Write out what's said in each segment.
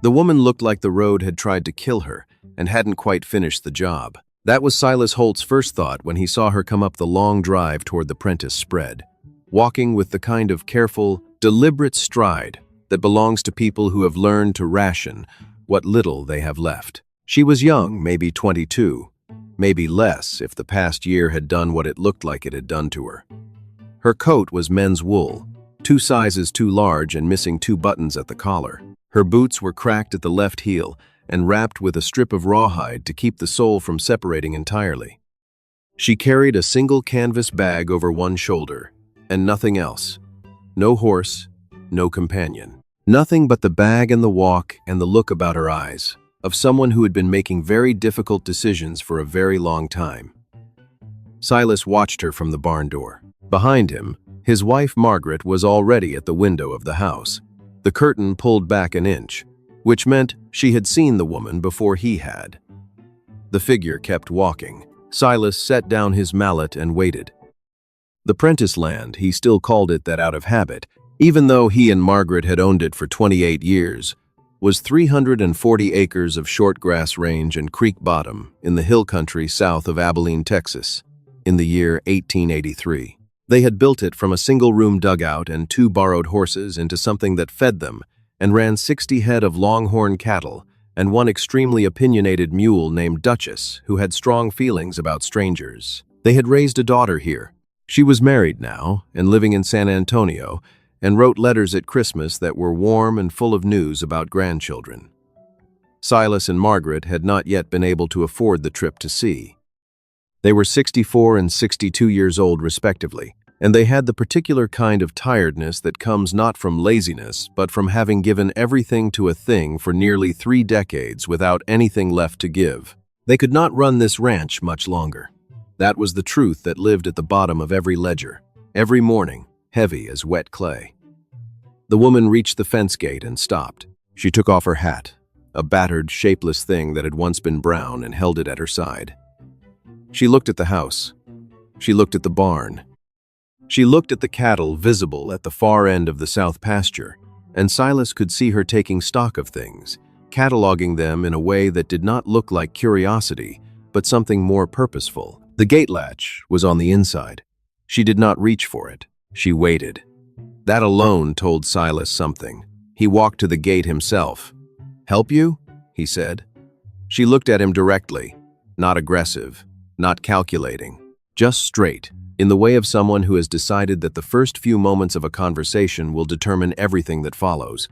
The woman looked like the road had tried to kill her and hadn't quite finished the job. That was Silas Holt's first thought when he saw her come up the long drive toward the Prentice spread, walking with the kind of careful, deliberate stride that belongs to people who have learned to ration what little they have left. She was young, maybe 22, maybe less if the past year had done what it looked like it had done to her. Her coat was men's wool, 2 sizes too large and missing 2 buttons at the collar. Her boots were cracked at the left heel and wrapped with a strip of rawhide to keep the sole from separating entirely. She carried a single canvas bag over one shoulder, and nothing else. No horse, no companion. Nothing but the bag and the walk and the look about her eyes, of someone who had been making very difficult decisions for a very long time. Silas watched her from the barn door. Behind him, his wife Margaret was already at the window of the house, the curtain pulled back an inch, which meant she had seen the woman before he had. The figure kept walking. Silas set down his mallet and waited. The Prentice land, he still called it that out of habit, even though he and Margaret had owned it for 28 years, was 340 acres of short grass range and creek bottom in the hill country south of Abilene, Texas, in the year 1883. They had built it from a single-room dugout and 2 borrowed horses into something that fed them and ran 60 head of longhorn cattle and 1 extremely opinionated mule named Duchess, who had strong feelings about strangers. They had raised a daughter here. She was married now and living in San Antonio, and wrote letters at Christmas that were warm and full of news about grandchildren. Silas and Margaret had not yet been able to afford the trip to see. They were 64 and 62 years old respectively, and they had the particular kind of tiredness that comes not from laziness, but from having given everything to a thing for nearly 3 decades without anything left to give. They could not run this ranch much longer. That was the truth that lived at the bottom of every ledger, every morning, heavy as wet clay. The woman reached the fence gate and stopped. She took off her hat, a battered, shapeless thing that had once been brown, and held it at her side. She looked at the house. She looked at the barn. She looked at the cattle visible at the far end of the south pasture, and Silas could see her taking stock of things, cataloging them in a way that did not look like curiosity, but something more purposeful. The gate latch was on the inside. She did not reach for it. She waited. That alone told Silas something. He walked to the gate himself. "Help you?" he said. She looked at him directly, not aggressive, not calculating, just straight, in the way of someone who has decided that the first few moments of a conversation will determine everything that follows,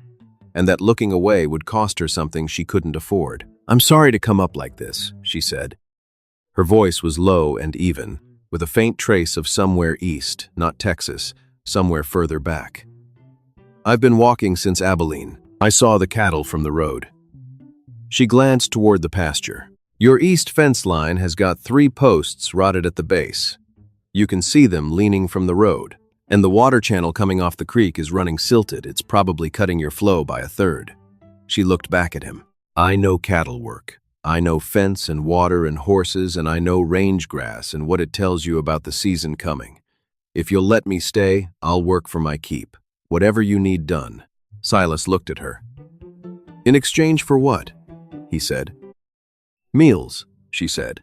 and that looking away would cost her something she couldn't afford. "I'm sorry to come up like this," she said. Her voice was low and even, with a faint trace of somewhere east, not Texas, somewhere further back. "I've been walking since Abilene. I saw the cattle from the road." She glanced toward the pasture. "Your east fence line has got 3 posts rotted at the base. You can see them leaning from the road, and the water channel coming off the creek is running silted. It's probably cutting your flow by 1/3. She looked back at him. "I know cattle work. I know fence and water and horses, and I know range grass and what it tells you about the season coming. If you'll let me stay, I'll work for my keep. Whatever you need done." Silas looked at her. "In exchange for what?" he said. "Meals," she said.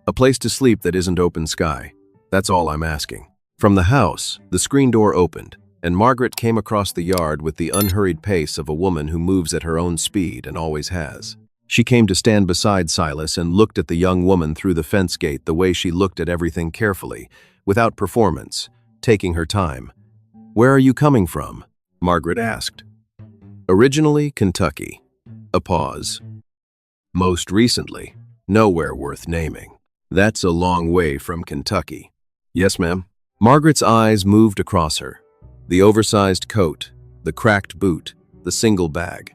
"A place to sleep that isn't open sky. That's all I'm asking." From the house, the screen door opened, and Margaret came across the yard with the unhurried pace of a woman who moves at her own speed and always has. She came to stand beside Silas and looked at the young woman through the fence gate the way she looked at everything carefully, without performance, taking her time. "Where are you coming from?" Margaret asked. "Originally, Kentucky." A pause. "Most recently, nowhere worth naming." "That's a long way from Kentucky." "Yes, ma'am." Margaret's eyes moved across her. The oversized coat, the cracked boot, the single bag.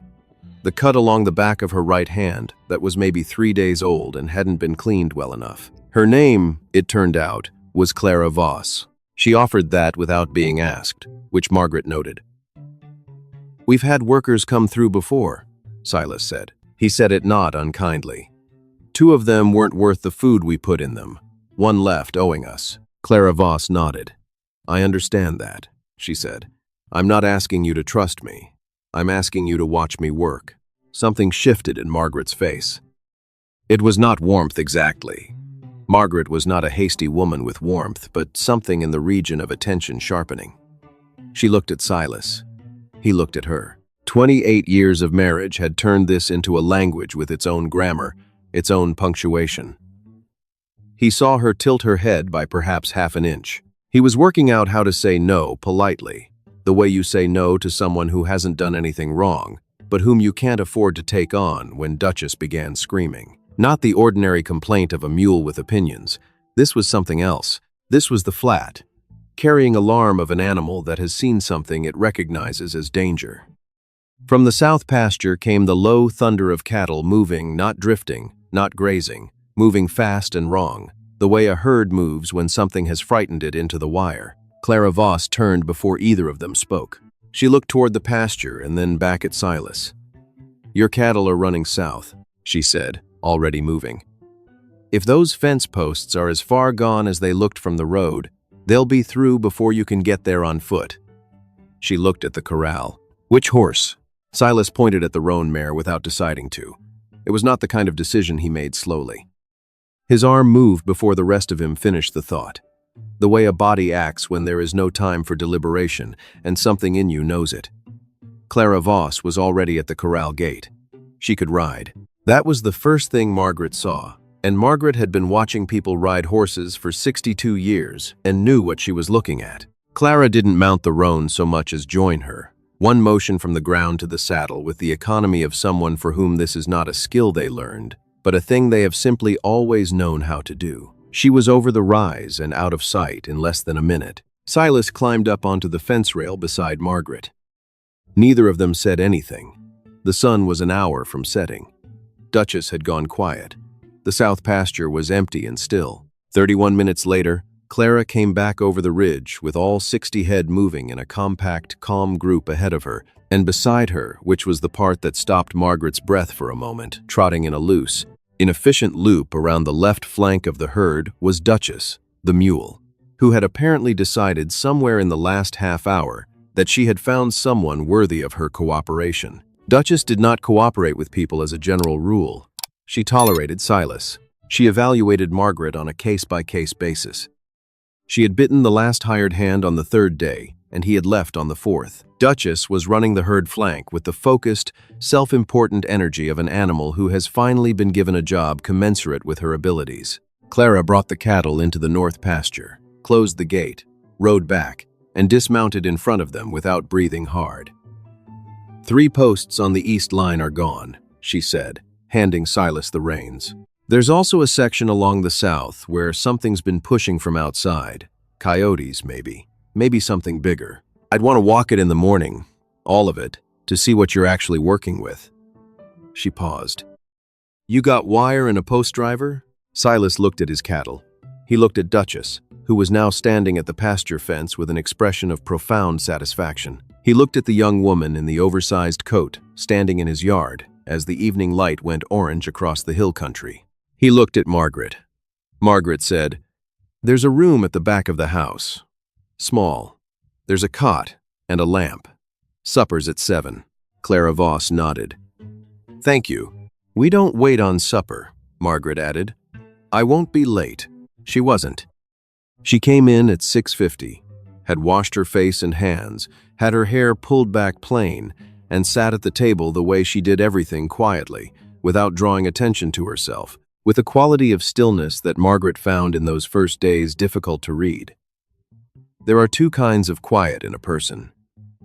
The cut along the back of her right hand that was maybe 3 days old and hadn't been cleaned well enough. Her name, it turned out, was Clara Voss. She offered that without being asked, which Margaret noted. "We've had workers come through before," Silas said. He said it not unkindly. "2 of them weren't worth the food we put in them. 1 left owing us." Clara Voss nodded. "I understand that," she said. "I'm not asking you to trust me. I'm asking you to watch me work." something shifted in Margaret's face. It was not warmth exactly. Margaret was not a hasty woman with warmth, but something in the region of attention sharpening. She looked at Silas. He looked at her. 28 years of marriage had turned this into a language with its own grammar, its own punctuation. He saw her tilt her head by perhaps half an inch. He was working out how to say no politely, the way you say no to someone who hasn't done anything wrong, but whom you can't afford to take on. When Duchess began screaming. Not the ordinary complaint of a mule with opinions. This was something else. This was the flat, carrying alarm of an animal that has seen something it recognizes as danger. From the south pasture came the low thunder of cattle moving, not drifting, not grazing, moving fast and wrong, the way a herd moves when something has frightened it into the wire. Clara Voss turned before either of them spoke. She looked toward the pasture and then back at Silas. "Your cattle are running south," she said, already moving. "If those fence posts are as far gone as they looked from the road, they'll be through before you can get there on foot." She looked at the corral. "Which horse?" Silas pointed at the roan mare without deciding to. It was not the kind of decision he made slowly. His arm moved before the rest of him finished the thought. The way a body acts when there is no time for deliberation, and something in you knows it. Clara Voss was already at the corral gate. She could ride. That was the first thing Margaret saw, and Margaret had been watching people ride horses for 62 years and knew what she was looking at. Clara didn't mount the roan so much as join her. One motion from the ground to the saddle with the economy of someone for whom this is not a skill they learned, but a thing they have simply always known how to do. She was over the rise and out of sight in less than a minute. Silas climbed up onto the fence rail beside Margaret. Neither of them said anything. The sun was an hour from setting. Duchess had gone quiet. The south pasture was empty and still. 31 minutes later, Clara came back over the ridge with all 60 head moving in a compact, calm group ahead of her, and beside her, which was the part that stopped Margaret's breath for a moment, trotting in a loose, inefficient loop around the left flank of the herd, was Duchess, the mule, who had apparently decided somewhere in the last half hour that she had found someone worthy of her cooperation. Duchess did not cooperate with people as a general rule. She tolerated Silas. She evaluated Margaret on a case-by-case basis. She had bitten the last hired hand on the third day, and he had left on the fourth. Duchess was running the herd flank with the focused, self-important energy of an animal who has finally been given a job commensurate with her abilities. Clara brought the cattle into the north pasture, closed the gate, rode back, and dismounted in front of them without breathing hard. "3 posts on the east line are gone," she said, handing Silas the reins. "There's also a section along the south where something's been pushing from outside. Coyotes, maybe. Maybe something bigger. I'd want to walk it in the morning, all of it, to see what you're actually working with." She paused. "You got wire and a post driver?" Silas looked at his cattle. He looked at Duchess, who was now standing at the pasture fence with an expression of profound satisfaction. He looked at the young woman in the oversized coat, standing in his yard, as the evening light went orange across the hill country. He looked at Margaret. Margaret said, "There's a room at the back of the house. Small. There's a cot and a lamp. Supper's at 7. Clara Voss nodded. "Thank you. We don't wait on supper," Margaret added. "I won't be late." She wasn't. She came in at 6:50, had washed her face and hands, had her hair pulled back plain, and sat at the table the way she did everything quietly, without drawing attention to herself, with a quality of stillness that Margaret found in those first days difficult to read. There are 2 kinds of quiet in a person.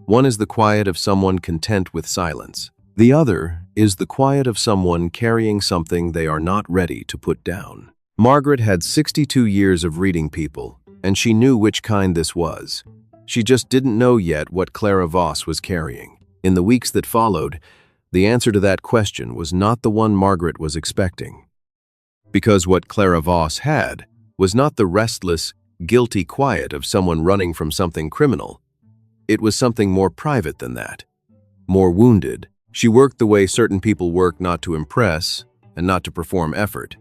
One is the quiet of someone content with silence. The other is the quiet of someone carrying something they are not ready to put down. Margaret had 62 years of reading people, and she knew which kind this was. She just didn't know yet what Clara Voss was carrying. In the weeks that followed, the answer to that question was not the one Margaret was expecting. Because what Clara Voss had was not the restless, guilty quiet of someone running from something criminal. It was something more private than that, more wounded. She worked the way certain people work, not to impress and not to perform effort,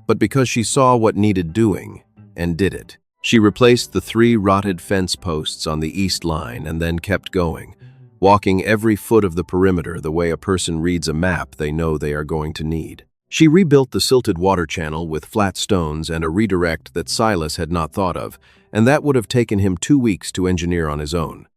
but because she saw what needed doing and did it. She replaced the 3 rotted fence posts on the east line and then kept going, walking every foot of the perimeter the way a person reads a map they know they are going to need. She rebuilt the silted water channel with flat stones and a redirect that Silas had not thought of, and that would have taken him 2 weeks to engineer on his own.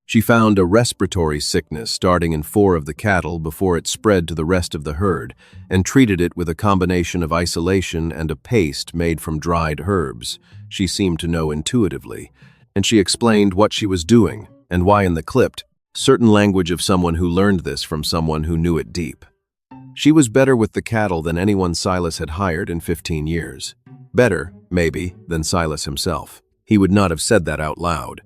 She found a respiratory sickness starting in 4 of the cattle before it spread to the rest of the herd, and treated it with a combination of isolation and a paste made from dried herbs. She seemed to know intuitively, and she explained what she was doing and why in the clipped, certain language of someone who learned this from someone who knew it deep. She was better with the cattle than anyone Silas had hired in 15 years. Better, maybe, than Silas himself. He would not have said that out loud.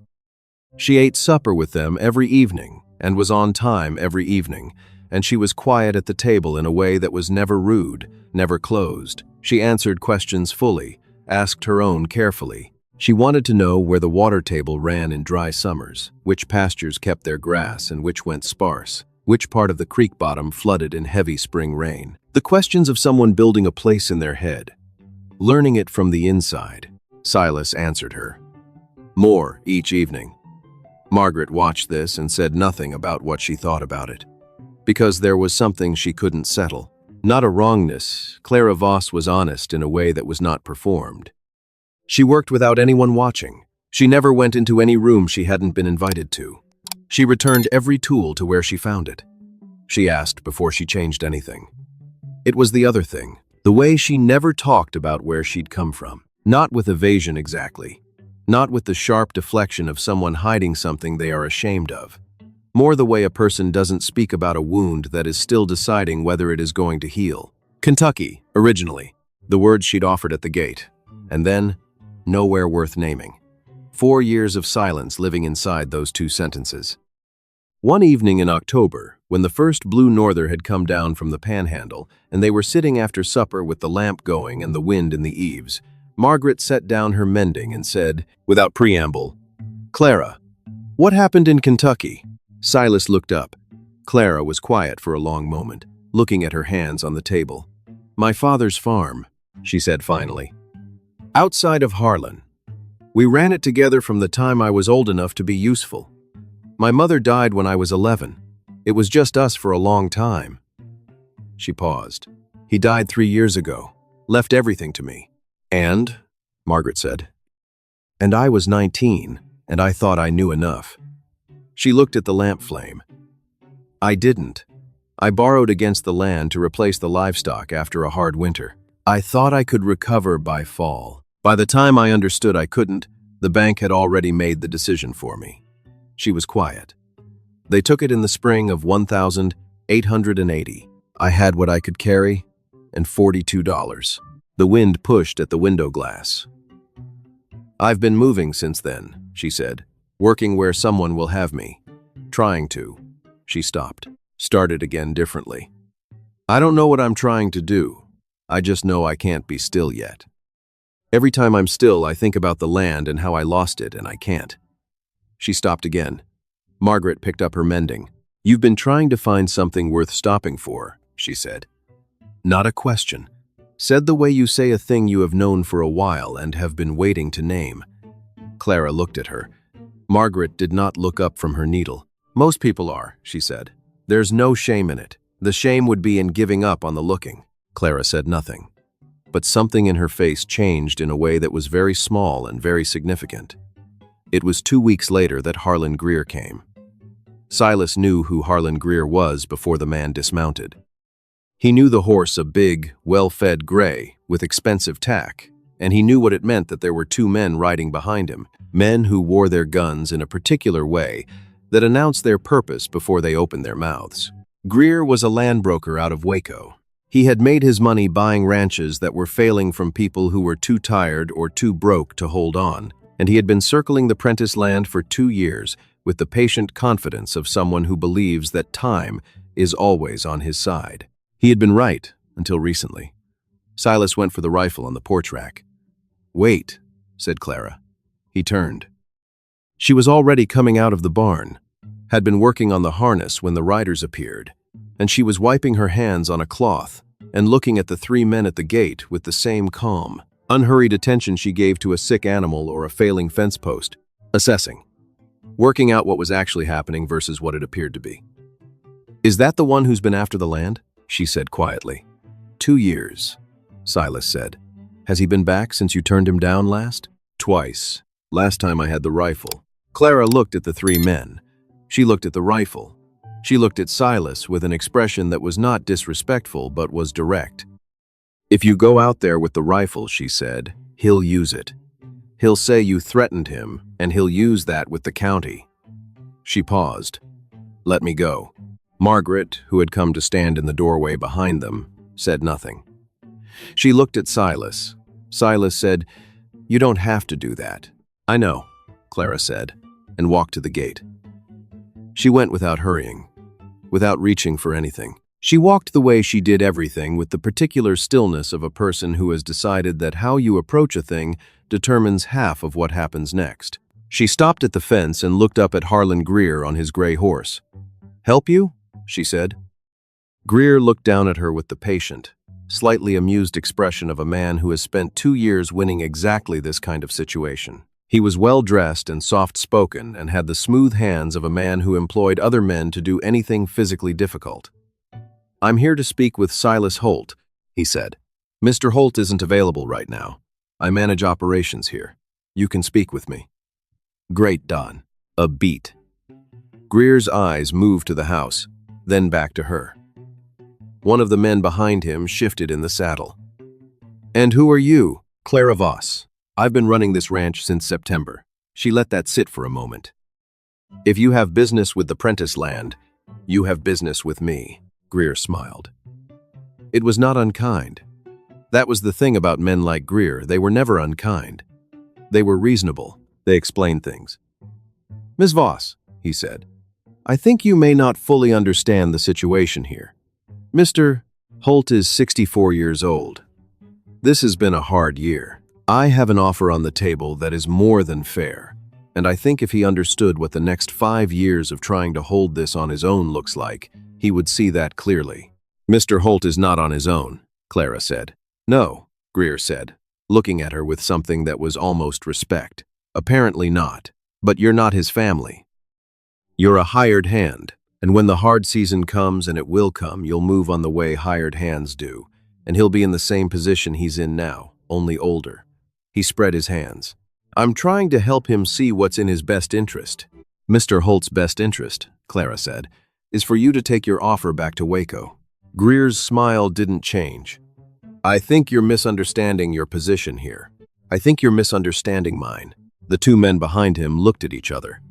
She ate supper with them every evening and was on time every evening, and she was quiet at the table in a way that was never rude, never closed. She answered questions fully, asked her own carefully. She wanted to know where the water table ran in dry summers, which pastures kept their grass and which went sparse, which part of the creek bottom flooded in heavy spring rain. The questions of someone building a place in their head, learning it from the inside. Silas answered her. More each evening. Margaret watched this and said nothing about what she thought about it, because there was something she couldn't settle. Not a wrongness. Clara Voss was honest in a way that was not performed. She worked without anyone watching. She never went into any room she hadn't been invited to. She returned every tool to where she found it. She asked before she changed anything. It was the other thing, the way she never talked about where she'd come from. Not with evasion exactly. Not with the sharp deflection of someone hiding something they are ashamed of. More the way a person doesn't speak about a wound that is still deciding whether it is going to heal. Kentucky, originally, the words she'd offered at the gate. And then, nowhere worth naming. 4 years of silence living inside those 2 sentences. One evening in October, when the first blue norther had come down from the panhandle, and they were sitting after supper with the lamp going and the wind in the eaves, Margaret set down her mending and said, without preamble, "Clara, what happened in Kentucky?" Silas looked up. Clara was quiet for a long moment, looking at her hands on the table. "My father's farm," she said finally. "Outside of Harlan. We ran it together from the time I was old enough to be useful. My mother died when I was 11. It was just us for a long time." She paused. "He died 3 years ago, left everything to me." "And?" Margaret said. "And I was 19, and I thought I knew enough." She looked at the lamp flame. "I didn't. I borrowed against the land to replace the livestock after a hard winter. I thought I could recover by fall. By the time I understood I couldn't, the bank had already made the decision for me." She was quiet. "They took it in the spring of 1,880. I had what I could carry, and $42. The wind pushed at the window glass. "I've been moving since then," she said, "working where someone will have me. Trying to." She stopped, started again differently. "I don't know what I'm trying to do. I just know I can't be still yet. Every time I'm still, I think about the land and how I lost it, and I can't." She stopped again. Margaret picked up her mending. "You've been trying to find something worth stopping for," she said. "Not a question. Said the way you say a thing you have known for a while and have been waiting to name." Clara looked at her. Margaret did not look up from her needle. "Most people are," she said. "There's no shame in it. The shame would be in giving up on the looking." Clara said nothing. But something in her face changed in a way that was very small and very significant. It was 2 weeks later that Harlan Greer came. Silas knew who Harlan Greer was before the man dismounted. He knew the horse a big, well-fed gray with expensive tack, and he knew what it meant that there were 2 men riding behind him, men who wore their guns in a particular way that announced their purpose before they opened their mouths. Greer was a land broker out of Waco. He had made his money buying ranches that were failing from people who were too tired or too broke to hold on, and he had been circling the Prentice land for 2 years with the patient confidence of someone who believes that time is always on his side. He had been right until recently. Silas went for the rifle on the porch rack. "Wait," said Clara. He turned. She was already coming out of the barn, had been working on the harness when the riders appeared, and she was wiping her hands on a cloth and looking at the 3 men at the gate with the same calm, unhurried attention she gave to a sick animal or a failing fence post, assessing. working out what was actually happening versus what it appeared to be. "Is that the one who's been after the land?" she said quietly. "2 years," Silas said. "Has he been back since you turned him down last?" "Twice. Last time I had the rifle." Clara looked at the 3 men. She looked at the rifle. She looked at Silas with an expression that was not disrespectful but was direct. "If you go out there with the rifle," she said, "he'll use it. He'll say you threatened him, and he'll use that with the county." She paused. "Let me go." Margaret, who had come to stand in the doorway behind them, said nothing. She looked at Silas. Silas said, "You don't have to do that." "I know," Clara said, and walked to the gate. She went without hurrying, without reaching for anything. She walked the way she did everything with the particular stillness of a person who has decided that how you approach a thing determines half of what happens next. She stopped at the fence and looked up at Harlan Greer on his gray horse. "Help you?" she said. Greer looked down at her with the patient, slightly amused expression of a man who has spent 2 years winning exactly this kind of situation. He was well-dressed and soft-spoken and had the smooth hands of a man who employed other men to do anything physically difficult. "I'm here to speak with Silas Holt," he said. "Mr. Holt isn't available right now. I manage operations here. You can speak with me." "Great, Don." A beat. Greer's eyes moved to the house, then back to her. One of the men behind him shifted in the saddle. "And who are you?" "Clara Voss. I've been running this ranch since September." She let that sit for a moment. "If you have business with the Prentice land, you have business with me," Greer smiled. It was not unkind. That was the thing about men like Greer. They were never unkind. They were reasonable. They explained things. "Ms. Voss," he said, "I think you may not fully understand the situation here. Mr. Holt is 64 years old. This has been a hard year. I have an offer on the table that is more than fair, and I think if he understood what the next 5 years of trying to hold this on his own looks like, he would see that clearly." "Mr. Holt is not on his own," Clara said. "No," Greer said, looking at her with something that was almost respect. "Apparently not. But you're not his family. You're a hired hand, and when the hard season comes, and it will come, you'll move on the way hired hands do, and he'll be in the same position he's in now, only older." He spread his hands. "I'm trying to help him see what's in his best interest." "Mr. Holt's best interest," Clara said, "is for you to take your offer back to Waco." Greer's smile didn't change. "I think you're misunderstanding your position here. I think you're misunderstanding mine." The 2 men behind him looked at each other.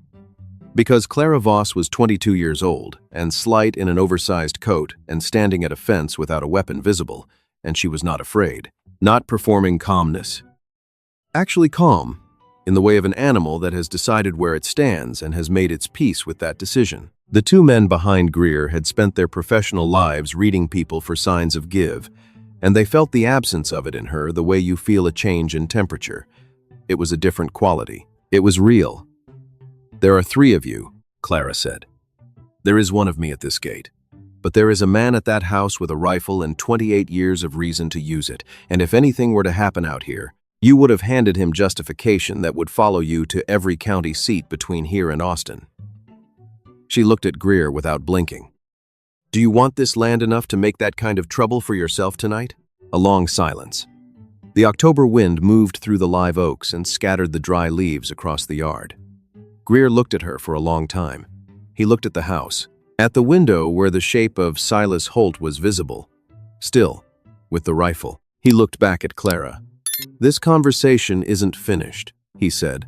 Because Clara Voss was 22 years old and slight in an oversized coat and standing at a fence without a weapon visible, and she was not afraid, not performing calmness. Actually calm, in the way of an animal that has decided where it stands and has made its peace with that decision. The 2 men behind Greer had spent their professional lives reading people for signs of give, and they felt the absence of it in her the way you feel a change in temperature. It was a different quality. It was real. "There are 3 of you," Clara said. "There is 1 of me at this gate. But there is a man at that house with a rifle and 28 years of reason to use it, and if anything were to happen out here, you would have handed him justification that would follow you to every county seat between here and Austin." She looked at Greer without blinking. "Do you want this land enough to make that kind of trouble for yourself tonight?" A long silence. The October wind moved through the live oaks and scattered the dry leaves across the yard. Greer looked at her for a long time. He looked at the house, at the window where the shape of Silas Holt was visible, still, with the rifle. He looked back at Clara. "This conversation isn't finished," he said.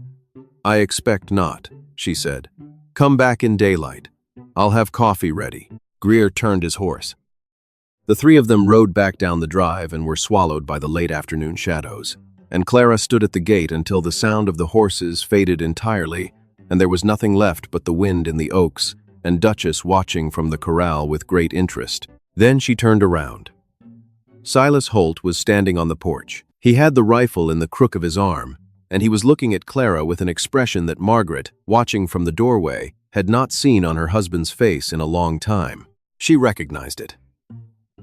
"I expect not," she said. "Come back in daylight. I'll have coffee ready." Greer turned his horse. The 3 of them rode back down the drive and were swallowed by the late afternoon shadows, and Clara stood at the gate until the sound of the horses faded entirely, and there was nothing left but the wind in the oaks and Duchess watching from the corral with great interest. Then she turned around. Silas Holt was standing on the porch. He had the rifle in the crook of his arm, and he was looking at Clara with an expression that Margaret, watching from the doorway, had not seen on her husband's face in a long time. She recognized it.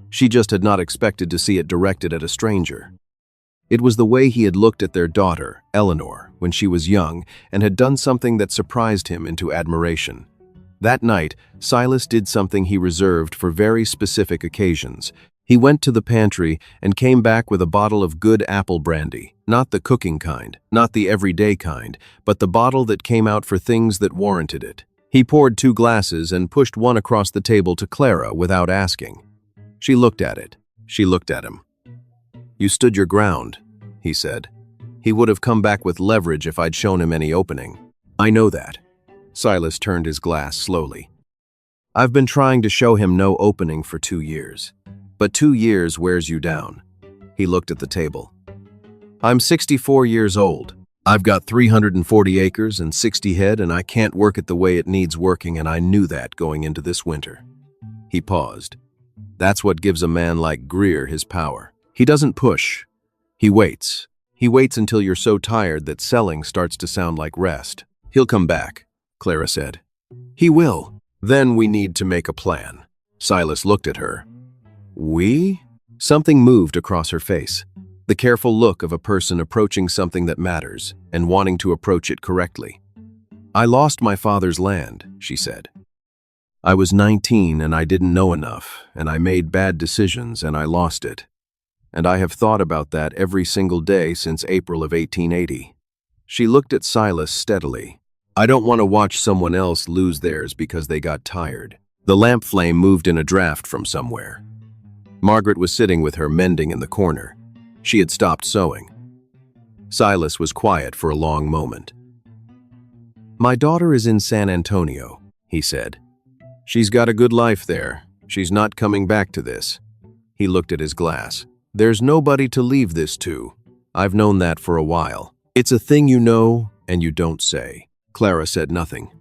She just had not expected to see it directed at a stranger. It was the way he had looked at their daughter, Eleanor, when she was young, and had done something that surprised him into admiration. That night, Silas did something he reserved for very specific occasions. He went to the pantry and came back with a bottle of good apple brandy. Not the cooking kind, not the everyday kind, but the bottle that came out for things that warranted it. He poured 2 glasses and pushed one across the table to Clara without asking. She looked at it. She looked at him. "You stood your ground," he said. "He would have come back with leverage if I'd shown him any opening." "I know that." Silas turned his glass slowly. "I've been trying to show him no opening for 2 years. But 2 years wears you down." He looked at the table. "I'm 64 years old. I've got 340 acres and 60 head, and I can't work it the way it needs working, and I knew that going into this winter." He paused. "That's what gives a man like Greer his power. He doesn't push. He waits. He waits until you're so tired that selling starts to sound like rest." "He'll come back," Clara said. "He will. Then we need to make a plan." Silas looked at her. "We?" Something moved across her face. The careful look of a person approaching something that matters and wanting to approach it correctly. "I lost my father's land," she said. "I was 19 and I didn't know enough, and I made bad decisions and I lost it. And I have thought about that every single day since April of 1880. She looked at Silas steadily. "I don't want to watch someone else lose theirs because they got tired." The lamp flame moved in a draft from somewhere. Margaret was sitting with her mending in the corner. She had stopped sewing. Silas was quiet for a long moment. "My daughter is in San Antonio," he said. "She's got a good life there. She's not coming back to this." He looked at his glass. "There's nobody to leave this to. I've known that for a while. It's a thing you know and you don't say." Clara said nothing.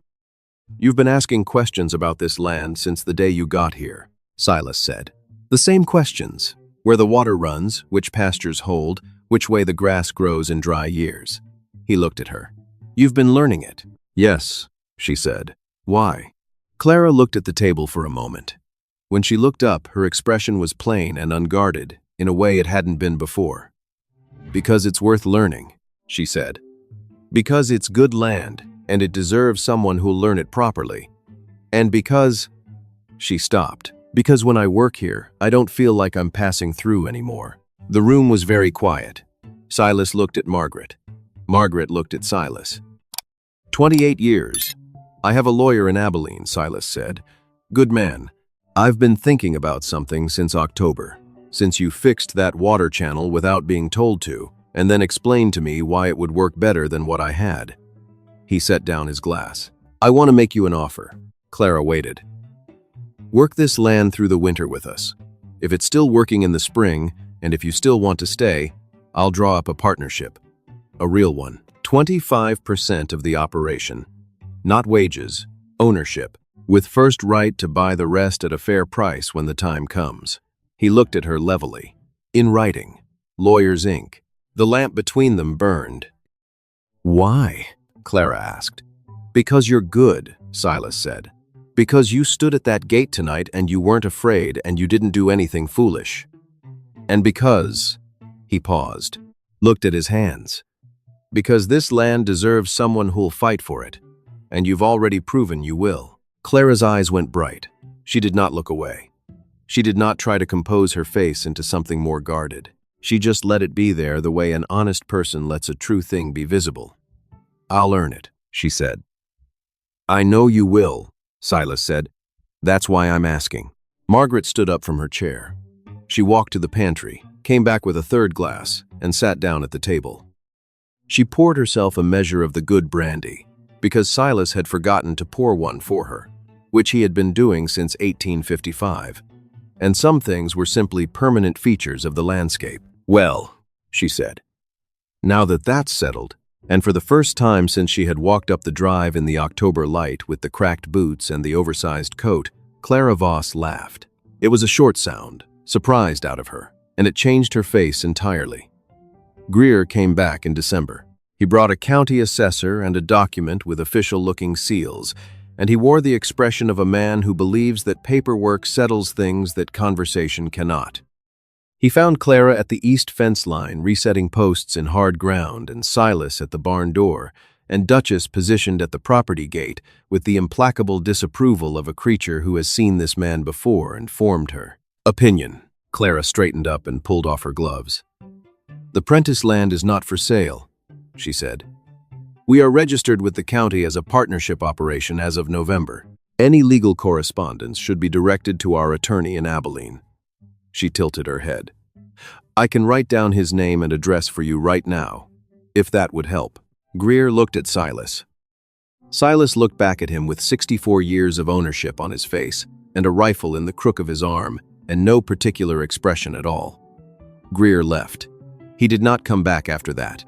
"You've been asking questions about this land since the day you got here," Silas said. "The same questions. Where the water runs, which pastures hold, which way the grass grows in dry years." He looked at her. "You've been learning it." "Yes," she said. "Why?" Clara looked at the table for a moment. When she looked up, her expression was plain and unguarded, in a way it hadn't been before. "Because it's worth learning," she said. "Because it's good land, and it deserves someone who'll learn it properly. And because—" She stopped. "Because when I work here, I don't feel like I'm passing through anymore." The room was very quiet. Silas looked at Margaret. Margaret looked at Silas. 28 years. "I have a lawyer in Abilene," Silas said. "Good man. I've been thinking about something since October, since you fixed that water channel without being told to, and then explained to me why it would work better than what I had." He set down his glass. "I want to make you an offer." Clara waited. "Work this land through the winter with us. If it's still working in the spring, and if you still want to stay, I'll draw up a partnership. A real one. 25% of the operation. Not wages, ownership, with first right to buy the rest at a fair price when the time comes." He looked at her levelly. "In writing. Lawyer's ink." The lamp between them burned. "Why?" Clara asked. "Because you're good," Silas said. "Because you stood at that gate tonight and you weren't afraid and you didn't do anything foolish. And because—" He paused, looked at his hands. "Because this land deserves someone who'll fight for it, and you've already proven you will." Clara's eyes went bright. She did not look away. She did not try to compose her face into something more guarded. She just let it be there the way an honest person lets a true thing be visible. "I'll earn it," she said. "I know you will," Silas said. "That's why I'm asking." Margaret stood up from her chair. She walked to the pantry, came back with a third glass, and sat down at the table. She poured herself a measure of the good brandy, because Silas had forgotten to pour one for her, which he had been doing since 1855. And some things were simply permanent features of the landscape. "Well," she said, "now that that's settled," and for the first time since she had walked up the drive in the October light with the cracked boots and the oversized coat, Clara Voss laughed. It was a short sound, surprised out of her, and it changed her face entirely. Greer came back in December. He brought a county assessor and a document with official-looking seals, and he wore the expression of a man who believes that paperwork settles things that conversation cannot. He found Clara at the east fence line resetting posts in hard ground, and Silas at the barn door, and Duchess positioned at the property gate with the implacable disapproval of a creature who has seen this man before and formed her opinion. Clara straightened up and pulled off her gloves. "The Prentice land is not for sale," she said. "We are registered with the county as a partnership operation as of November. Any legal correspondence should be directed to our attorney in Abilene." She tilted her head. "I can write down his name and address for you right now, if that would help." Greer looked at Silas. Silas looked back at him with 64 years of ownership on his face and a rifle in the crook of his arm and no particular expression at all. Greer left. He did not come back after that.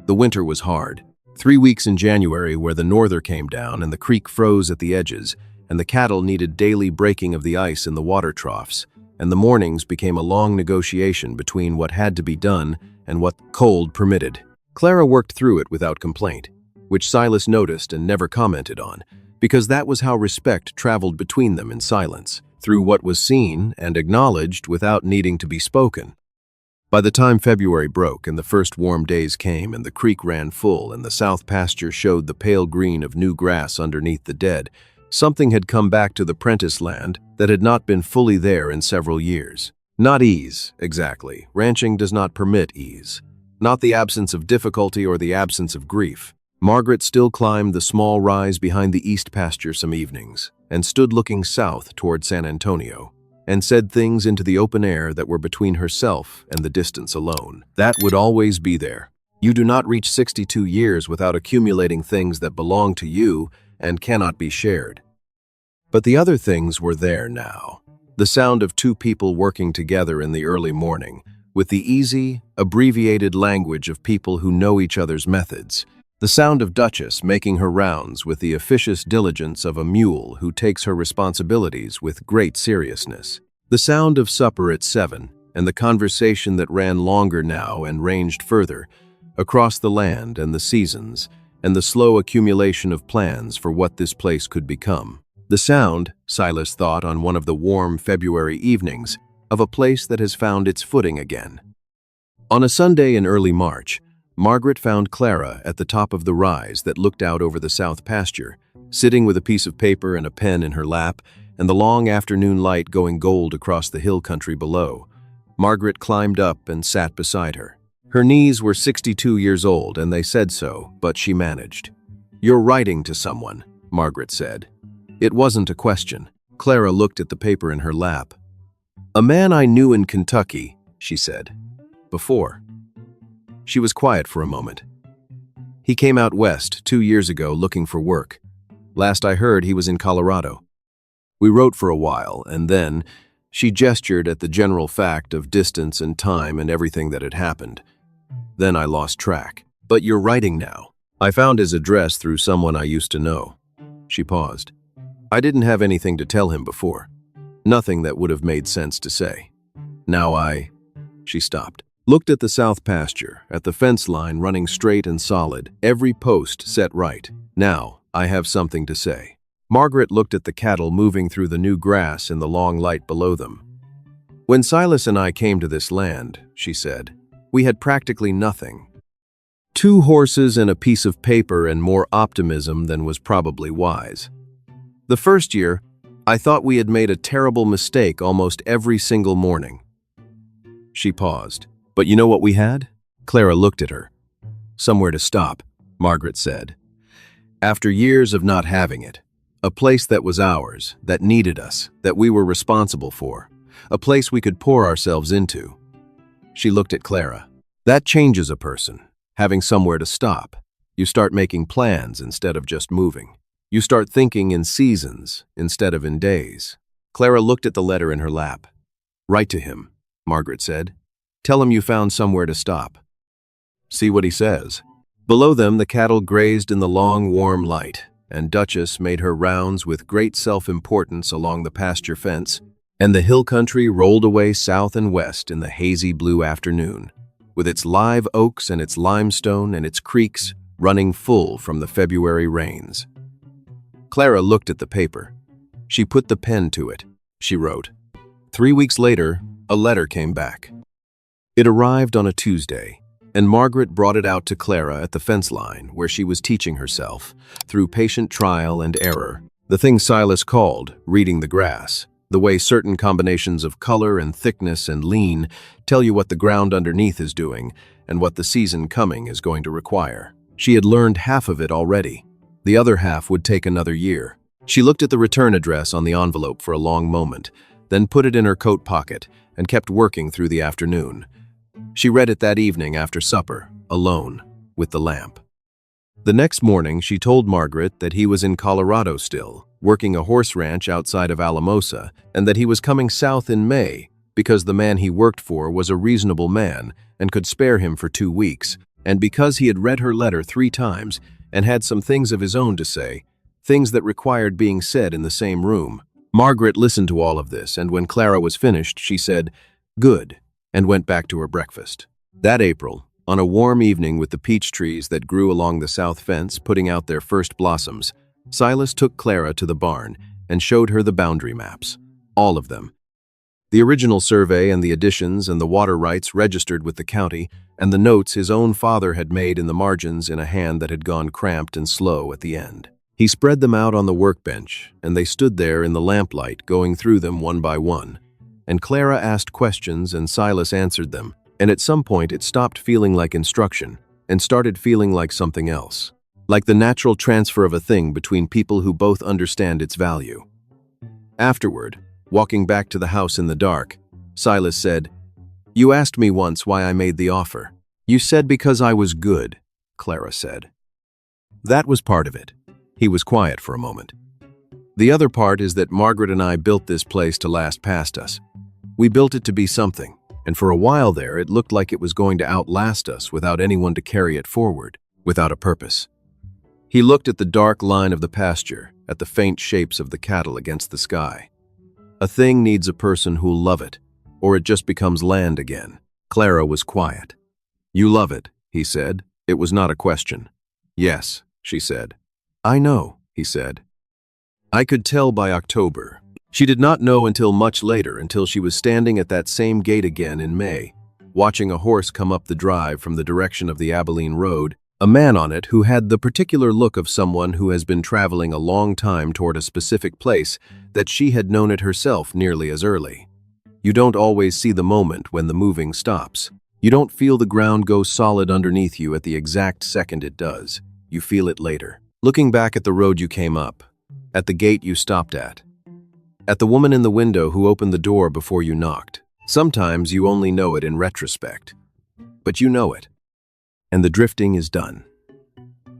The winter was hard. 3 weeks in January where the norther came down and the creek froze at the edges, and the cattle needed daily breaking of the ice in the water troughs, and the mornings became a long negotiation between what had to be done and what cold permitted. Clara worked through it without complaint, which Silas noticed and never commented on, because that was how respect traveled between them in silence, through what was seen and acknowledged without needing to be spoken. By the time February broke and the first warm days came and the creek ran full and the south pasture showed the pale green of new grass underneath the dead, something had come back to the Prentice land that had not been fully there in several years. Not ease, exactly. Ranching does not permit ease. Not the absence of difficulty or the absence of grief. Margaret still climbed the small rise behind the east pasture some evenings and stood looking south toward San Antonio and said things into the open air that were between herself and the distance alone. That would always be there. You do not reach 62 years without accumulating things that belong to you and cannot be shared. But the other things were there now. The sound of two people working together in the early morning, with the easy, abbreviated language of people who know each other's methods. The sound of Duchess making her rounds with the officious diligence of a mule who takes her responsibilities with great seriousness. The sound of supper at 7, and the conversation that ran longer now and ranged further, across the land and the seasons, and the slow accumulation of plans for what this place could become. The sound, Silas thought on one of the warm February evenings, of a place that has found its footing again. On a Sunday in early March, Margaret found Clara at the top of the rise that looked out over the south pasture, sitting with a piece of paper and a pen in her lap, and the long afternoon light going gold across the hill country below. Margaret climbed up and sat beside her. Her knees were 62 years old, and they said so, but she managed. "You're writing to someone," Margaret said. It wasn't a question. Clara looked at the paper in her lap. "A man I knew in Kentucky," she said. "Before." She was quiet for a moment. "He came out west 2 years ago looking for work. Last I heard, he was in Colorado. We wrote for a while, and then," she gestured at the general fact of distance and time and everything that had happened. "Then I lost track. But you're writing now. I found his address through someone I used to know." She paused. "I didn't have anything to tell him before. Nothing that would have made sense to say. She stopped. Looked at the south pasture, at the fence line running straight and solid, every post set right. Now, I have something to say." Margaret looked at the cattle moving through the new grass in the long light below them. "When Silas and I came to this land," she said, "we had practically nothing. 2 horses and a piece of paper and more optimism than was probably wise. The first year, I thought we had made a terrible mistake almost every single morning." She paused. "But you know what we had?" Clara looked at her. "Somewhere to stop," Margaret said. "After years of not having it. A place that was ours, that needed us, that we were responsible for. A place we could pour ourselves into." She looked at Clara. "That changes a person, having somewhere to stop. You start making plans instead of just moving. You start thinking in seasons instead of in days." Clara looked at the letter in her lap. "Write to him," Margaret said. "Tell him you found somewhere to stop. See what he says." Below them, the cattle grazed in the long, warm light, and Duchess made her rounds with great self-importance along the pasture fence, and the hill country rolled away south and west in the hazy blue afternoon, with its live oaks and its limestone and its creeks running full from the February rains. Clara looked at the paper. She put the pen to it. She wrote. 3 weeks later, a letter came back. It arrived on a Tuesday, and Margaret brought it out to Clara at the fence line where she was teaching herself, through patient trial and error, the thing Silas called reading the grass, the way certain combinations of color and thickness and lean tell you what the ground underneath is doing and what the season coming is going to require. She had learned half of it already. The other half would take another year. She looked at the return address on the envelope for a long moment, then put it in her coat pocket and kept working through the afternoon. She read it that evening after supper, alone, with the lamp. The next morning, she told Margaret that he was in Colorado still, working a horse ranch outside of Alamosa, and that he was coming south in May because the man he worked for was a reasonable man and could spare him for 2 weeks, and because he had read her letter 3 times and had some things of his own to say, things that required being said in the same room. Margaret listened to all of this, and when Clara was finished, she said, "Good," and went back to her breakfast. That April, on a warm evening with the peach trees that grew along the south fence putting out their first blossoms, Silas took Clara to the barn and showed her the boundary maps. All of them. The original survey and the additions and the water rights registered with the county and the notes his own father had made in the margins in a hand that had gone cramped and slow at the end. He spread them out on the workbench, and they stood there in the lamplight going through them one by one. And Clara asked questions and Silas answered them, and at some point it stopped feeling like instruction and started feeling like something else, like the natural transfer of a thing between people who both understand its value. Afterward, walking back to the house in the dark, Silas said, "You asked me once why I made the offer. You said because I was good," Clara said. That was part of it. He was quiet for a moment. The other part is that Margaret and I built this place to last past us. We built it to be something, and for a while there it looked like it was going to outlast us without anyone to carry it forward, without a purpose. He looked at the dark line of the pasture, at the faint shapes of the cattle against the sky. A thing needs a person who'll love it, or it just becomes land again. Clara was quiet. "You love it," he said. It was not a question. "Yes," she said. "I know," he said. I could tell by October. She did not know until much later, until she was standing at that same gate again in May, watching a horse come up the drive from the direction of the Abilene road, a man on it who had the particular look of someone who has been traveling a long time toward a specific place that she had known it herself nearly as early. You don't always see the moment when the moving stops. You don't feel the ground go solid underneath you at the exact second it does. You feel it later. Looking back at the road you came up, at the gate you stopped at the woman in the window who opened the door before you knocked. Sometimes you only know it in retrospect, but you know it, and the drifting is done.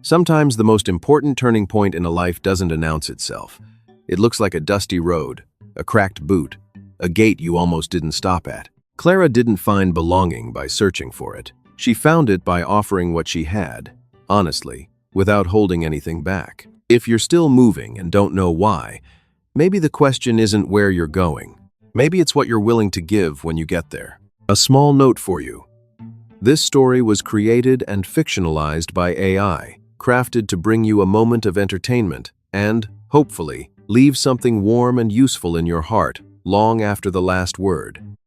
Sometimes the most important turning point in a life doesn't announce itself. It looks like a dusty road, a cracked boot, a gate you almost didn't stop at. Clara didn't find belonging by searching for it. She found it by offering what she had, honestly, without holding anything back. If you're still moving and don't know why, maybe the question isn't where you're going. Maybe it's what you're willing to give when you get there. A small note for you. This story was created and fictionalized by AI, crafted to bring you a moment of entertainment and, hopefully, leave something warm and useful in your heart long after the last word.